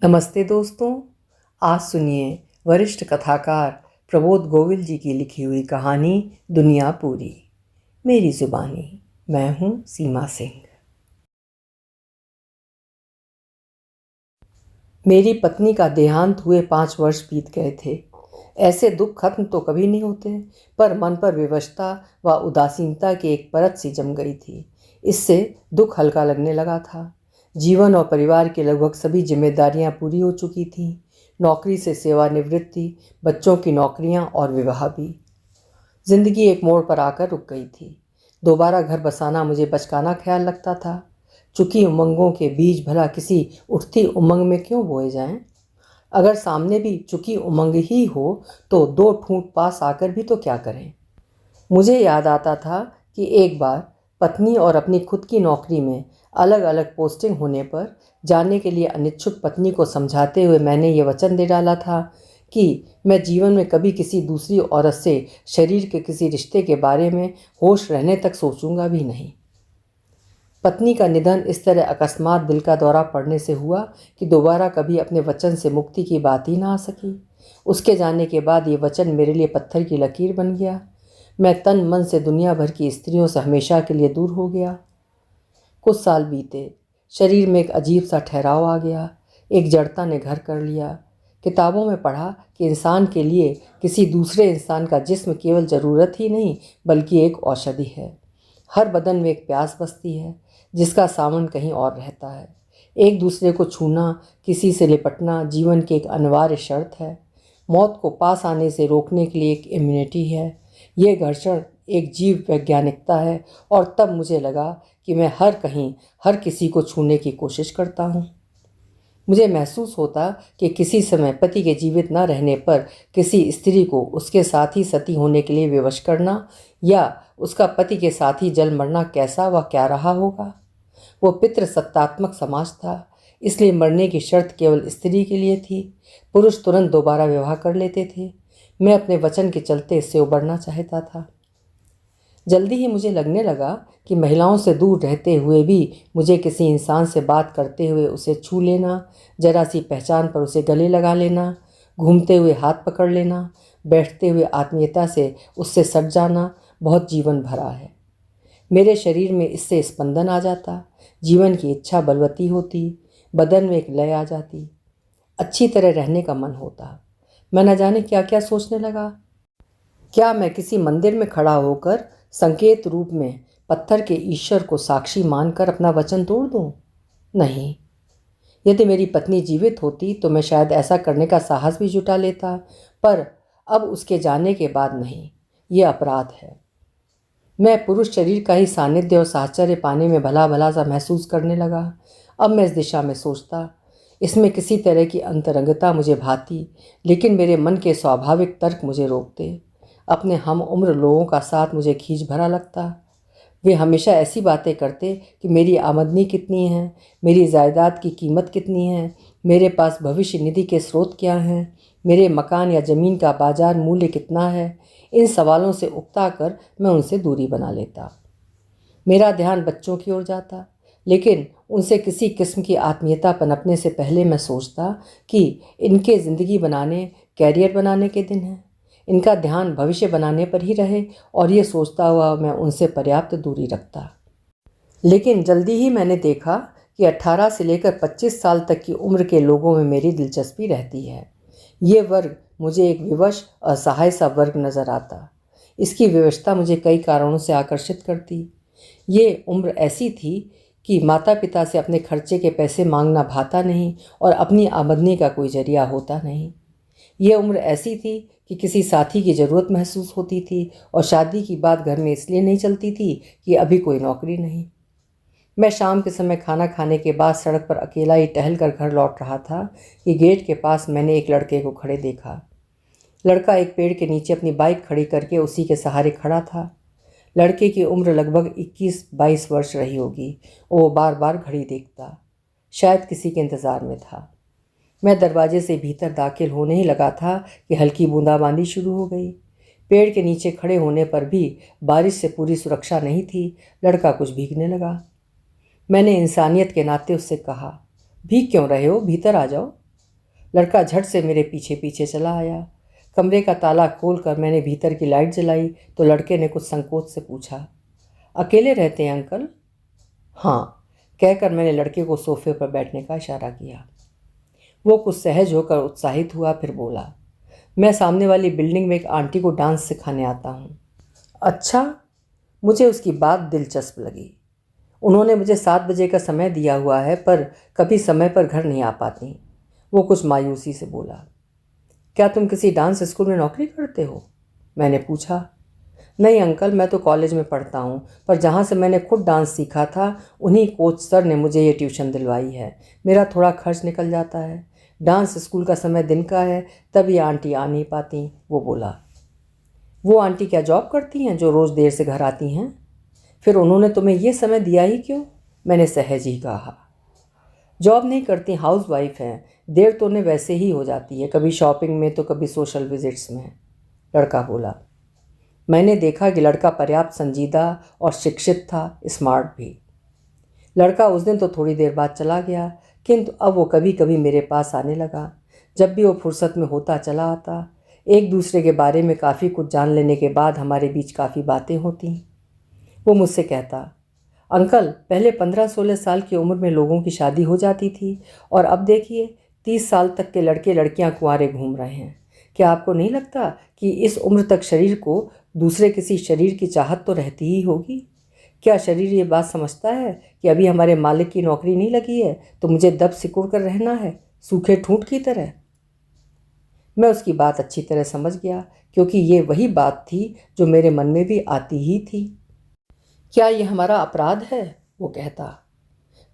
नमस्ते दोस्तों। आज सुनिए वरिष्ठ कथाकार प्रबोध गोविल जी की लिखी हुई कहानी दुनिया पूरी, मेरी जुबानी। मैं हूँ सीमा सिंह। मेरी पत्नी का देहांत हुए 5 वर्ष बीत गए थे। ऐसे दुख खत्म तो कभी नहीं होते, पर मन पर विवशता व उदासीनता की एक परत सी जम गई थी। इससे दुख हल्का लगने लगा था। जीवन और परिवार की लगभग सभी जिम्मेदारियां पूरी हो चुकी थीं। नौकरी से सेवानिवृत्ति, बच्चों की नौकरियां और विवाह भी। जिंदगी एक मोड़ पर आकर रुक गई थी। दोबारा घर बसाना मुझे बचकाना ख्याल लगता था। चुकी उमंगों के बीज भला किसी उठती उमंग में क्यों बोए जाएं? अगर सामने भी चुकी उमंग ही हो तो दो ठूंठ पास आकर भी तो क्या करें? मुझे याद आता था कि एक बार पत्नी और अपनी खुद की नौकरी में अलग अलग पोस्टिंग होने पर जाने के लिए अनिच्छुक पत्नी को समझाते हुए मैंने ये वचन दे डाला था कि मैं जीवन में कभी किसी दूसरी औरत से शरीर के किसी रिश्ते के बारे में होश रहने तक सोचूंगा भी नहीं। पत्नी का निधन इस तरह अकस्मात दिल का दौरा पड़ने से हुआ कि दोबारा कभी अपने वचन से मुक्ति की बात ही ना आ सकी। उसके जाने के बाद ये वचन मेरे लिए पत्थर की लकीर बन गया। मैं तन मन से दुनिया भर की स्त्रियों से हमेशा के लिए दूर हो गया। कुछ साल बीते, शरीर में एक अजीब सा ठहराव आ गया। एक जड़ता ने घर कर लिया। किताबों में पढ़ा कि इंसान के लिए किसी दूसरे इंसान का जिस्म केवल ज़रूरत ही नहीं बल्कि एक औषधि है। हर बदन में एक प्यास बसती है जिसका सामन कहीं और रहता है। एक दूसरे को छूना, किसी से लिपटना जीवन की एक अनिवार्य शर्त है। मौत को पास आने से रोकने के लिए एक इम्यूनिटी है। ये घर्षण एक जीव वैज्ञानिकता है। और तब मुझे लगा कि मैं हर किसी को छूने की कोशिश करता हूँ। मुझे महसूस होता कि किसी समय पति के जीवित न रहने पर किसी स्त्री को उसके साथ ही सती होने के लिए विवश करना या उसका पति के साथ ही जल मरना कैसा व क्या रहा होगा। वो पितृसत्तात्मक समाज था, इसलिए मरने की शर्त केवल स्त्री के लिए थी। पुरुष तुरंत दोबारा विवाह कर लेते थे। मैं अपने वचन के चलते इससे उबरना चाहता था। जल्दी ही मुझे लगने लगा कि महिलाओं से दूर रहते हुए भी मुझे किसी इंसान से बात करते हुए उसे छू लेना, जरा सी पहचान पर उसे गले लगा लेना, घूमते हुए हाथ पकड़ लेना, बैठते हुए आत्मीयता से उससे सट जाना बहुत जीवन भरा है। मेरे शरीर में इससे स्पंदन आ जाता, जीवन की इच्छा बलवती होती, बदन में एक लय आ जाती, अच्छी तरह रहने का मन होता। मैं न जाने क्या क्या सोचने लगा। क्या मैं किसी मंदिर में खड़ा होकर संकेत रूप में पत्थर के ईश्वर को साक्षी मानकर अपना वचन तोड़ दूं? नहीं। यदि मेरी पत्नी जीवित होती तो मैं शायद ऐसा करने का साहस भी जुटा लेता, पर अब उसके जाने के बाद नहीं। ये अपराध है। मैं पुरुष शरीर का ही सानिध्य और साहचर्य पाने में भला भला सा महसूस करने लगा। अब मैं इस दिशा में सोचता, इसमें किसी तरह की अंतरंगता मुझे भाती, लेकिन मेरे मन के स्वाभाविक तर्क मुझे रोकते। अपने हम उम्र लोगों का साथ मुझे खींच भरा लगता। वे हमेशा ऐसी बातें करते कि मेरी आमदनी कितनी है, मेरी जायदाद की कीमत कितनी है, मेरे पास भविष्य निधि के स्रोत क्या हैं, मेरे मकान या ज़मीन का बाजार मूल्य कितना है। इन सवालों से उकता कर मैं उनसे दूरी बना लेता। मेरा ध्यान बच्चों की ओर जाता, लेकिन उनसे किसी किस्म की आत्मीयता पनपने से पहले मैं सोचता कि इनके ज़िंदगी बनाने, कैरियर बनाने के दिन हैं। इनका ध्यान भविष्य बनाने पर ही रहे, और ये सोचता हुआ मैं उनसे पर्याप्त दूरी रखता। लेकिन जल्दी ही मैंने देखा कि 18 से लेकर 25 साल तक की उम्र के लोगों में मेरी दिलचस्पी रहती है। ये वर्ग मुझे एक विवश असहाय सा वर्ग नज़र आता। इसकी विवशता मुझे कई कारणों से आकर्षित करती। ये उम्र ऐसी थी कि माता पिता से अपने खर्चे के पैसे मांगना भाता नहीं और अपनी आमदनी का कोई जरिया होता नहीं। ये उम्र ऐसी थी कि किसी साथी की ज़रूरत महसूस होती थी, और शादी की बात घर में इसलिए नहीं चलती थी कि अभी कोई नौकरी नहीं। मैं शाम के समय खाना खाने के बाद सड़क पर अकेला ही टहल कर घर लौट रहा था कि गेट के पास मैंने एक लड़के को खड़े देखा। लड़का एक पेड़ के नीचे अपनी बाइक खड़ी करके उसी के सहारे खड़ा था। लड़के की उम्र लगभग 21-22 वर्ष रही होगी। वो बार बार घड़ी देखता, शायद किसी के इंतज़ार में था। मैं दरवाजे से भीतर दाखिल होने ही लगा था कि हल्की बूंदाबांदी शुरू हो गई। पेड़ के नीचे खड़े होने पर भी बारिश से पूरी सुरक्षा नहीं थी। लड़का कुछ भीगने लगा। मैंने इंसानियत के नाते उससे कहा, भीग क्यों रहे हो, भीतर आ जाओ। लड़का झट से मेरे पीछे पीछे चला आया। कमरे का ताला खोलकर मैंने भीतर की लाइट जलाई तो लड़के ने कुछ संकोच से पूछा, अकेले रहते हैं अंकल? हाँ, कहकर मैंने लड़के को सोफे पर बैठने का इशारा किया। वो कुछ सहज होकर उत्साहित हुआ, फिर बोला, मैं सामने वाली बिल्डिंग में एक आंटी को डांस सिखाने आता हूँ। अच्छा, मुझे उसकी बात दिलचस्प लगी। उन्होंने मुझे 7 बजे का समय दिया हुआ है, पर कभी समय पर घर नहीं आ पाती। वो कुछ मायूसी से बोला, क्या तुम किसी डांस स्कूल में नौकरी करते हो? मैंने पूछा। नहीं अंकल, मैं तो कॉलेज में पढ़ता हूँ, पर जहाँ से मैंने खुद डांस सीखा था उन्हीं कोच सर ने मुझे ये ट्यूशन दिलवाई है। मेरा थोड़ा खर्च निकल जाता है। डांस स्कूल का समय दिन का है, तब ये आंटी आ नहीं पाती, वो बोला। वो आंटी क्या जॉब करती हैं जो रोज़ देर से घर आती हैं? फिर उन्होंने तुम्हें ये समय दिया ही क्यों? मैंने सहज ही कहा। जॉब नहीं करती, हाउस वाइफ हैं। देर तो उन्हें वैसे ही हो जाती है, कभी शॉपिंग में तो कभी सोशल विजिट्स में, लड़का बोला। मैंने देखा कि लड़का पर्याप्त संजीदा और शिक्षित था, स्मार्ट भी। लड़का उस दिन तो थोड़ी देर बाद चला गया, किंतु अब वो कभी कभी मेरे पास आने लगा। जब भी वो फुर्सत में होता चला आता। एक दूसरे के बारे में काफ़ी कुछ जान लेने के बाद हमारे बीच काफ़ी बातें होती। वो मुझसे कहता, अंकल, पहले 15-16 साल की उम्र में लोगों की शादी हो जाती थी और अब देखिए 30 साल तक के लड़के लड़कियां कुंवारे घूम रहे हैं। क्या आपको नहीं लगता कि इस उम्र तक शरीर को दूसरे किसी शरीर की चाहत तो रहती ही होगी? क्या शरीर ये बात समझता है कि अभी हमारे मालिक की नौकरी नहीं लगी है तो मुझे दब सिकुड़ कर रहना है, सूखे ठूंठ की तरह? मैं उसकी बात अच्छी तरह समझ गया, क्योंकि ये वही बात थी जो मेरे मन में भी आती ही थी। क्या ये हमारा अपराध है? वो कहता।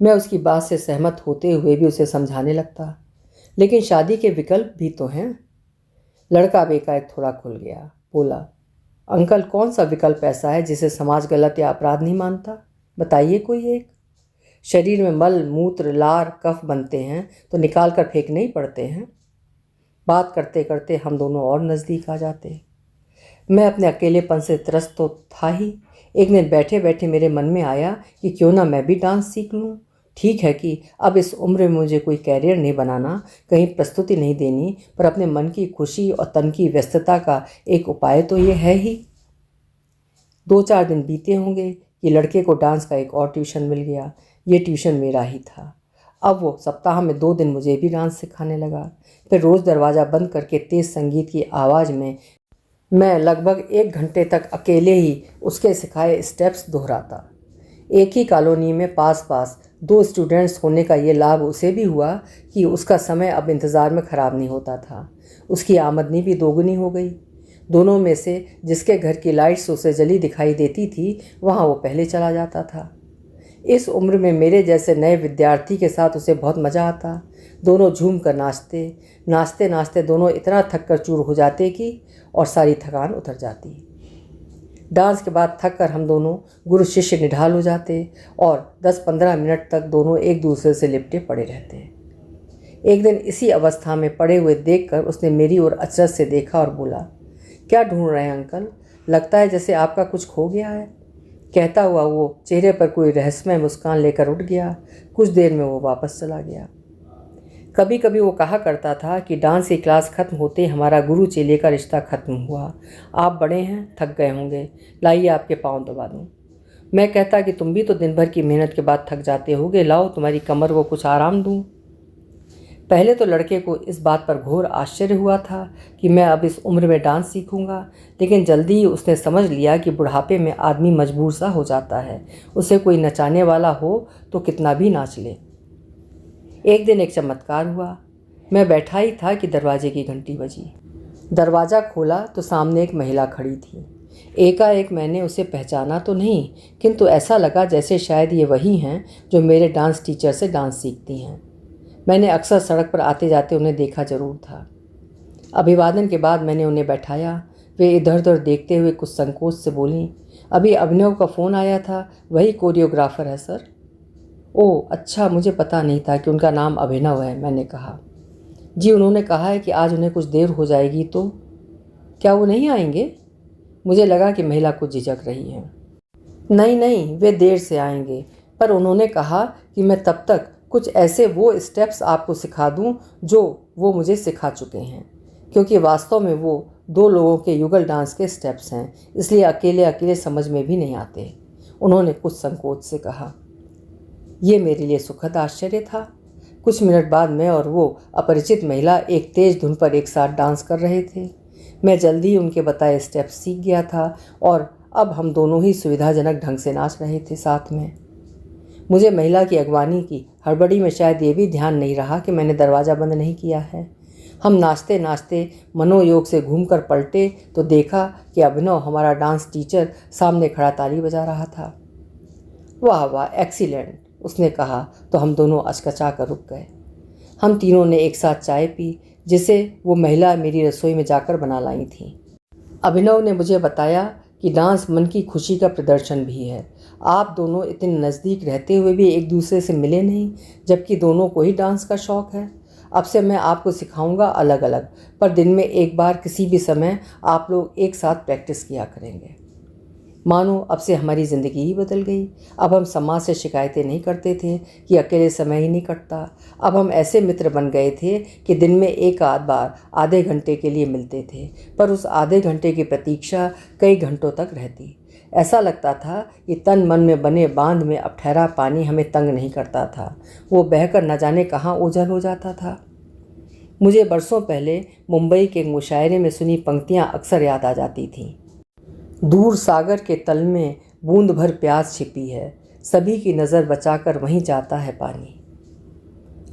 मैं उसकी बात से सहमत होते हुए भी उसे समझाने लगता, लेकिन शादी के विकल्प भी तो हैं। लड़का अब एकाएक थोड़ा खुल गया, बोला, अंकल, कौन सा विकल्प ऐसा है जिसे समाज गलत या अपराध नहीं मानता? बताइए कोई एक। शरीर में मल मूत्र लार कफ बनते हैं तो निकाल कर फेंकने ही पड़ते हैं। बात करते करते हम दोनों और नज़दीक आ जाते। मैं अपने अकेलेपन से त्रस्त तो था ही। एक दिन बैठे बैठे मेरे मन में आया कि क्यों ना मैं भी डांस सीख लूँ। ठीक है कि अब इस उम्र में मुझे कोई कैरियर नहीं बनाना, कहीं प्रस्तुति नहीं देनी, पर अपने मन की खुशी और तन की व्यस्तता का एक उपाय तो ये है ही। 2-4 दिन बीते होंगे कि लड़के को डांस का एक और ट्यूशन मिल गया। ये ट्यूशन मेरा ही था। अब वो सप्ताह में 2 दिन मुझे भी डांस सिखाने लगा। फिर रोज़ दरवाज़ा बंद करके तेज़ संगीत की आवाज़ में मैं लगभग 1 घंटे तक अकेले ही उसके सिखाए स्टेप्स दोहराता। एक ही कॉलोनी में पास पास 2 स्टूडेंट्स होने का ये लाभ उसे भी हुआ कि उसका समय अब इंतज़ार में ख़राब नहीं होता था। उसकी आमदनी भी दोगुनी हो गई। दोनों में से जिसके घर की लाइट्स उसे जली दिखाई देती थी, वहाँ वो पहले चला जाता था। इस उम्र में मेरे जैसे नए विद्यार्थी के साथ उसे बहुत मज़ा आता। दोनों झूम कर नाचते। नाचते नाचते दोनों इतना थक कर चूर हो जाते कि और सारी थकान उतर जाती। डांस के बाद थक कर हम दोनों गुरु शिष्य निढाल हो जाते और 10-15 मिनट तक दोनों एक दूसरे से लिपटे पड़े रहते। एक दिन इसी अवस्था में पड़े हुए देखकर उसने मेरी ओर अचरज से देखा और बोला, क्या ढूंढ रहे हैं अंकल? लगता है जैसे आपका कुछ खो गया है। कहता हुआ वो चेहरे पर कोई रहस्यमय मुस्कान लेकर उठ गया। कुछ देर में वो वापस चला गया। कभी कभी वो कहा करता था कि डांस की क्लास खत्म होते हमारा गुरु चेले का रिश्ता खत्म हुआ। आप बड़े हैं, थक गए होंगे, लाइए आपके पाँव दबा दूँ। मैं कहता कि तुम भी तो दिन भर की मेहनत के बाद थक जाते होगे, लाओ तुम्हारी कमर को कुछ आराम दूँ। पहले तो लड़के को इस बात पर घोर आश्चर्य हुआ था कि मैं अब इस उम्र में डांस सीखूंगा, लेकिन जल्दी ही उसने समझ लिया कि बुढ़ापे में आदमी मजबूर सा हो जाता है। उसे कोई नचाने वाला हो तो कितना भी नाच ले। एक दिन एक चमत्कार हुआ। मैं बैठा ही था कि दरवाजे की घंटी बजी। दरवाज़ा खोला तो सामने एक महिला खड़ी थी। एकाएक मैंने उसे पहचाना तो नहीं, किंतु ऐसा लगा जैसे शायद ये वही हैं जो मेरे डांस टीचर से डांस सीखती हैं। मैंने अक्सर सड़क पर आते जाते उन्हें देखा जरूर था। अभिवादन के बाद मैंने उन्हें बैठाया। वे इधर उधर देखते हुए कुछ संकोच से बोलीं, अभी अभिनव का फ़ोन आया था, वही कोरियोग्राफर है सर। ओह अच्छा, मुझे पता नहीं था कि उनका नाम अभिनव है, मैंने कहा। जी, उन्होंने कहा है कि आज उन्हें कुछ देर हो जाएगी, तो क्या वो नहीं आएंगे? मुझे लगा कि महिला कुछ झिझक रही है। नहीं नहीं, वे देर से आएंगे, पर उन्होंने कहा कि मैं तब तक कुछ ऐसे वो स्टेप्स आपको सिखा दूं जो वो मुझे सिखा चुके हैं, क्योंकि वास्तव में वो 2 लोगों के युगल डांस के स्टेप्स हैं, इसलिए अकेले अकेले समझ में भी नहीं आते। उन्होंने कुछ संकोच से कहा। ये मेरे लिए सुखद आश्चर्य था। कुछ मिनट बाद मैं और वो अपरिचित महिला एक तेज धुन पर एक साथ डांस कर रहे थे। मैं जल्दी ही उनके बताए स्टेप्स सीख गया था और अब हम दोनों ही सुविधाजनक ढंग से नाच रहे थे साथ में। मुझे महिला की अगवानी की हड़बड़ी में शायद ये भी ध्यान नहीं रहा कि मैंने दरवाज़ा बंद नहीं किया है। हम नाचते नाचते मनोयोग से घूमकर पलटे तो देखा कि अभिनव, हमारा डांस टीचर, सामने खड़ा ताली बजा रहा था। वाह वाह, एक्सीलेंट, उसने कहा तो हम दोनों अचकचा कर रुक गए। हम तीनों ने एक साथ चाय पी, जिसे वो महिला मेरी रसोई में जाकर बना लाई थी। अभिनव ने मुझे बताया कि डांस मन की खुशी का प्रदर्शन भी है। आप दोनों इतने नज़दीक रहते हुए भी एक दूसरे से मिले नहीं, जबकि दोनों को ही डांस का शौक़ है। अब से मैं आपको सिखाऊंगा अलग अलग, पर दिन में एक बार किसी भी समय आप लोग एक साथ प्रैक्टिस किया करेंगे। मानो अब से हमारी ज़िंदगी ही बदल गई। अब हम समाज से शिकायतें नहीं करते थे कि अकेले समय ही नहीं कटता। अब हम ऐसे मित्र बन गए थे कि दिन में एक आध बार आधे घंटे के लिए मिलते थे, पर उस आधे घंटे की प्रतीक्षा कई घंटों तक रहती। ऐसा लगता था कि तन मन में बने बांध में अब ठहरा पानी हमें तंग नहीं करता था, वो बहकर न जाने कहाँ ओझल हो जाता था। मुझे बरसों पहले मुंबई के एक मुशायरे में सुनी पंक्तियाँ अक्सर याद आ जाती थीं। दूर सागर के तल में बूंद भर प्यास छिपी है, सभी की नज़र बचाकर वहीं जाता है पानी।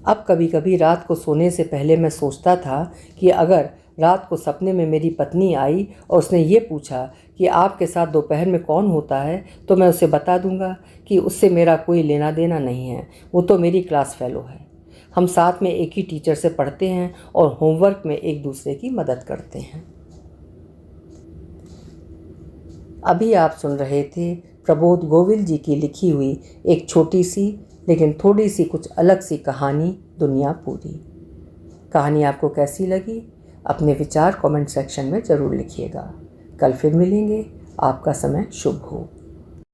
अब कभी कभी रात को सोने से पहले मैं सोचता था कि अगर रात को सपने में मेरी पत्नी आई और उसने ये पूछा कि आपके साथ दोपहर में कौन होता है, तो मैं उसे बता दूंगा कि उससे मेरा कोई लेना देना नहीं है, वो तो मेरी क्लास फेलो है। हम साथ में एक ही टीचर से पढ़ते हैं और होमवर्क में एक दूसरे की मदद करते हैं। अभी आप सुन रहे थे प्रबोध गोविल जी की लिखी हुई एक छोटी सी लेकिन थोड़ी सी कुछ अलग सी कहानी, दुनिया पूरी। कहानी आपको कैसी लगी? अपने विचार कमेंट सेक्शन में ज़रूर लिखिएगा। कल फिर मिलेंगे। आपका समय शुभ हो।